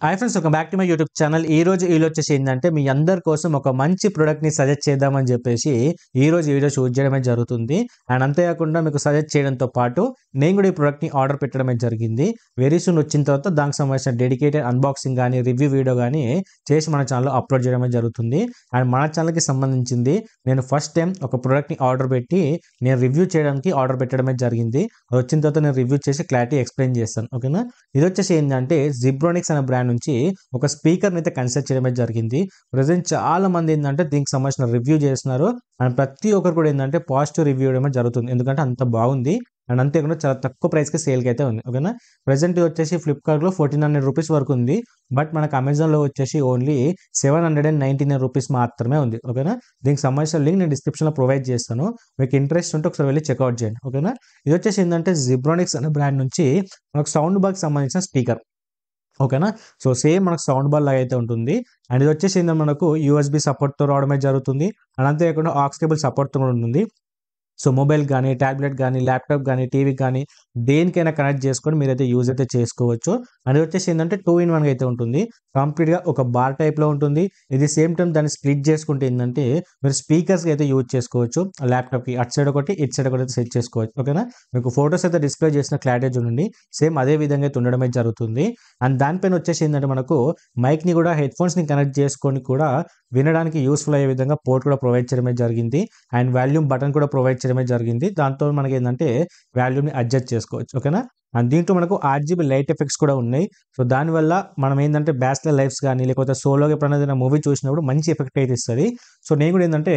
Hi friends, welcome back to my YouTube channel. ఈ రోజు video వచ్చేసి ఏంటంటే మీ అందరి కోసం ఒక మంచి ప్రొడక్ట్ని సజెస్ట్ చేద్దామని చెప్పేసి ఈ రోజు వీడియో షూట్ చేయడమే జరుగుతుంది. అండ్ అంతేకాకుండా మీకు సజెస్ట్ చేయడంతో పాటు నేను కూడా ఈ ప్రొడక్ట్ని ఆర్డర్ పెట్టడమే జరిగింది. వెరీ సూన్ వచ్చిన తర్వాత దానికి సంబంధించిన డెడికేటెడ్ అన్బాక్సింగ్ కానీ రివ్యూ వీడియో కానీ చేసి మన ఛానల్లో అప్లోడ్ చేయడమే జరుగుతుంది. అండ్ మన ఛానల్కి సంబంధించింది నేను ఫస్ట్ టైం ఒక ప్రొడక్ట్ని ఆర్డర్ పెట్టి నేను రివ్యూ చేయడానికి ఆర్డర్ పెట్టడమే జరిగింది. అది వచ్చిన తర్వాత నేను రివ్యూ చేసి క్లారిటీ ఎక్స్ప్లెయిన్ చేస్తాను. ఓకేనా, ఇది వచ్చేసి ఏంటంటే జిబ్రోనిక్స్ అనే బ్రాండ్ నుంచి ఒక స్పీకర్ని అయితే కన్సిడర్ చేయడమే జరిగింది. ప్రజెంట్ చాలా మంది ఏంటంటే దీనికి సంబంధించిన రివ్యూ చేస్తున్నారు. అండ్ ప్రతి ఒక్కరు కూడా ఏంటంటే పాజిటివ్ రివ్యూ ఇవ్వడమే జరుగుతుంది, ఎందుకంటే అంత బాగుంది. అండ్ అంతేకాకుండా చాలా తక్కువ ప్రైస్కి సేల్కి అయితే ఉంది. ఓకేనా, ప్రజెంట్ ఇది వచ్చేసి ఫ్లిప్కార్ట్లో 1400 రూపీస్ వరకు ఉంది. బట్ మనకు అమెజాన్లో వచ్చేసి ఓన్లీ 799 రూపీస్ మాత్రమే ఉంది. ఓకేనా, దీనికి సంబంధించిన లింక్ నేను డిస్క్రిప్షన్లో ప్రొవైడ్ చేస్తాను. మీకు ఇంట్రెస్ట్ ఉంటే ఒకసారి వెళ్ళి చెక్అవుట్ చేయండి. ఓకేనా, ఇది వచ్చేసి ఏంటంటే జిబ్రోనిక్స్ అనే బ్రాండ్ నుంచి మనకు సౌండ్ బార్కి సంబంధించిన స్పీకర్. ఓకేనా, సో సేమ్ మనకు సౌండ్ బార్ లాగా అయితే ఉంటుంది. అండ్ ఇది వచ్చేసి ఏంటంటే మనకు యూఎస్బి సపోర్ట్తో రావడమే జరుగుతుంది. అండ్ అంతేకాకుండా ఆక్స్ కేబుల్ సపోర్ట్తో కూడా ఉంటుంది. సో మొబైల్ కానీ, ట్యాబ్లెట్ కానీ, ల్యాప్టాప్ కానీ, టీవీ కానీ దేనికైనా కనెక్ట్ చేసుకొని మీరైతే యూజ్ అయితే చేసుకోవచ్చు. అండ్ ఇది వచ్చేసి ఏంటంటే 2-in-1 అయితే ఉంటుంది. కంప్లీట్గా ఒక బార్ టైప్లో ఉంటుంది. ఇది సేమ్ టైం దాన్ని స్ప్లిట్ చేసుకుంటే ఏంటంటే మీరు స్పీకర్స్కి అయితే యూజ్ చేసుకోవచ్చు. ల్యాప్టాప్కి అటు సైడ్ ఒకటి, ఇటు సైడ్ ఒకటి అయితే సెట్ చేసుకోవచ్చు. ఓకేనా, మీకు ఫొటోస్ అయితే డిస్ప్లే చేసిన క్లారిటీ చూడండి, సేమ్ అదే విధంగా అయితే ఉండడమే జరుగుతుంది. అండ్ దానిపైన వచ్చేసి ఏంటంటే మనకు మైక్ని కూడా హెడ్ఫోన్స్ని కనెక్ట్ చేసుకొని కూడా వినడానికి యూస్ఫుల్ అయ్యే విధంగా పోర్ట్ కూడా ప్రొవైడ్ చేయడమే జరిగింది. అండ్ వాల్యూమ్ బటన్ కూడా ప్రొవైడ్ చేయడమే జరిగింది. దాంతో మనకి ఏంటంటే వాల్యూమ్ని అడ్జస్ట్ చేసుకోవచ్చు. ఓకేనా, అండ్ దీంట్లో మనకు RGB లైట్ ఎఫెక్ట్స్ కూడా ఉన్నాయి. సో దానివల్ల మనం ఏంటంటే బ్యాచిలర్ లైఫ్స్ కానీ లేకపోతే సోలోగా ఎప్పుడైనా ఏదైనా మూవీ చూసినప్పుడు మంచి ఎఫెక్ట్ అయితే ఇస్తుంది. సో నేను కూడా ఏంటంటే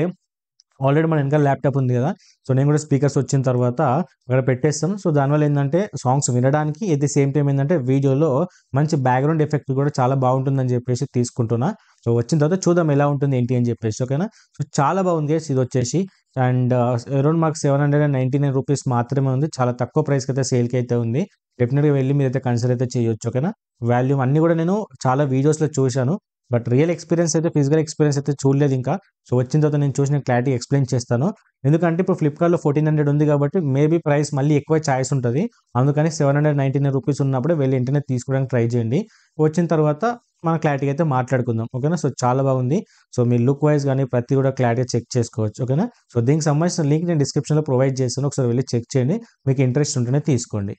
ఆల్రెడీ మన వెనకాల ల్యాప్టాప్ ఉంది కదా, సో నేను కూడా స్పీకర్స్ వచ్చిన తర్వాత అక్కడ పెట్టేస్తాం. సో దానివల్ల ఏంటంటే సాంగ్స్ వినడానికి ఎట్ ది సేమ్ టైం ఏంటంటే వీడియోలో మంచి బ్యాక్గ్రౌండ్ ఎఫెక్ట్ కూడా చాలా బాగుంటుందని చెప్పేసి తీసుకుంటున్నా. సో వచ్చిన తర్వాత చూద్దాం ఎలా ఉంటుంది ఏంటి అని చెప్పేసి. ఓకేనా, సో చాలా బాగుంది గైస్ ఇది వచ్చేసి. అండ్ అరౌండ్ మాకు 799 రూపీస్ మాత్రమే ఉంది. చాలా తక్కువ ప్రైస్కి అయితే సేల్కి అయితే ఉంది. డెఫినెట్గా వెళ్ళి మీరైతే కన్సిడర్ అయితే చేయొచ్చు. ఓకేనా, వాల్యూమ్ అన్నీ కూడా నేను చాలా వీడియోస్లో చూశాను. బట్ రియల్ ఎక్స్పీరియన్స్ అయితే ఫిజికల్ ఎక్స్పీరియన్స్ అయితే చూడలేదు ఇంకా. సో వచ్చిన తర్వాత నేను చూసిన క్లారిటీ ఎక్స్ప్లెయిన్ చేస్తాను. ఎందుకంటే ఇప్పుడు ఫ్లిప్కార్ట్లో 1400 ఉంది కాబట్టి మేబీ ప్రైస్ మళ్ళీ ఎక్కువ ఛాయిస్ ఉంటుంది. అందుకని 799 రూపీస్ ఉన్నప్పుడే వెళ్ళి ఇంటర్నెట్ తీసుకోవడానికి ట్రై చేయండి. వచ్చిన తర్వాత మన క్లారిటీగా అయితే మాట్లాడుకుందాం. ఓకేనా, సో చాలా బాగుంది. సో మీ లుక్ వైజ్ కానీ ప్రతి కూడా క్లారిటీగా చెక్ చేసుకోవచ్చు. ఓకేనా, సో దీనికి సంబంధించిన లింక్ నేను డిస్క్రిప్షన్లో ప్రొవైడ్ చేస్తాను. ఒకసారి వెళ్ళి చెక్ చేయండి, మీకు ఇంట్రెస్ట్ ఉంటేనే తీసుకోండి.